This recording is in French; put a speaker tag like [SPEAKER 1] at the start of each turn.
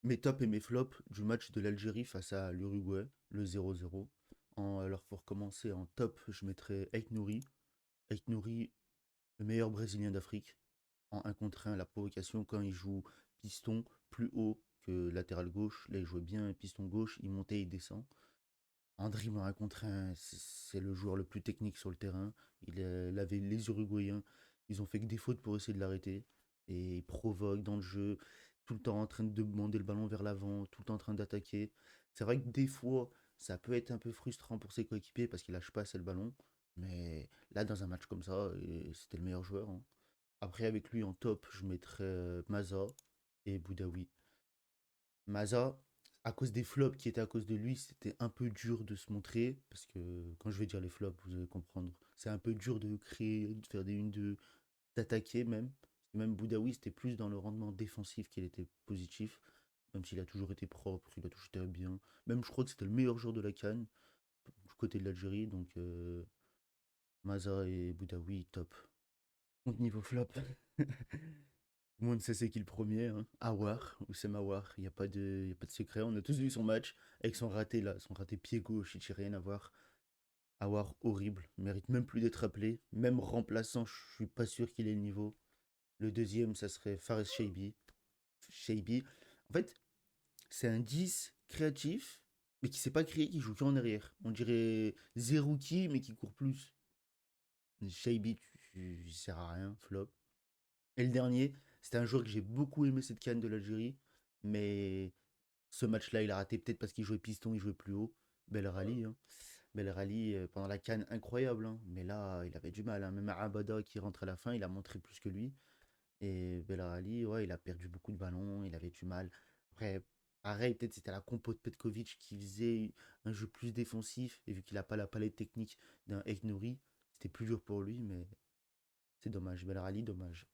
[SPEAKER 1] Mes tops et mes flops du match de l'Algérie face à l'Uruguay, le 0-0. Alors pour commencer, en top, je mettrais Aït Nouri. Aït Nouri, le meilleur Brésilien d'Afrique. En 1 contre 1, la provocation, quand il joue piston plus haut que latéral gauche. Là, il jouait bien piston gauche, il montait, il descend. En dribble en 1 contre 1, c'est le joueur le plus technique sur le terrain. Il avait les Uruguayens, ils ont fait que des fautes pour essayer de l'arrêter. Et il provoque dans le jeu, tout le temps en train de demander le ballon vers l'avant, tout le temps en train d'attaquer. C'est vrai que des fois, ça peut être un peu frustrant pour ses coéquipiers parce qu'il lâche pas assez le ballon. Mais là, dans un match comme ça, c'était le meilleur joueur, hein. Après, avec lui en top, je mettrais Maza et Boudaoui. Maza, à cause des flops qui étaient à cause de lui, c'était un peu dur de se montrer. Parce que quand je vais dire les flops, vous allez comprendre. C'est un peu dur de créer, de faire des 1-2, d'attaquer même. Parce que même Boudaoui, c'était plus dans le rendement défensif qu'il était positif. Même s'il a toujours été propre, il a toujours été bien. Même je crois que c'était le meilleur joueur de la CAN du côté de l'Algérie. Donc Maza et Boudaoui, top. Donc niveau flop, tout le monde sait c'est qui le premier, hein. Awar, Oussem Awar, y a pas de secret. On a tous vu son match avec son raté là, son raté pied gauche, il tient rien à voir. Awar, horrible, mérite même plus d'être appelé. Même remplaçant, je suis pas sûr qu'il ait le niveau. Le deuxième, ça serait Fares Shaibi. Shaibi, en fait, c'est un 10 créatif, mais qui sait pas créer, qui joue qu'en arrière. On dirait Zerouki, mais qui court plus. Shaibi, il sert à rien, flop. Et le dernier, c'était un joueur que j'ai beaucoup aimé cette canne de l'Algérie, mais ce match-là, il a raté peut-être parce qu'il jouait piston, il jouait plus haut. Bel rallye, hein. Bel rallye pendant la canne, incroyable, hein. Mais là, il avait du mal, hein. Même Abada qui rentre à la fin, il a montré plus que lui. Et Bel rallye, ouais, il a perdu beaucoup de ballons, il avait du mal. Après, pareil, peut-être c'était la compo de Petkovic qui faisait un jeu plus défensif, et vu qu'il n'a pas la palette technique d'un Ek Nouri, c'était plus dur pour lui, mais c'est dommage. Bel rallye, dommage.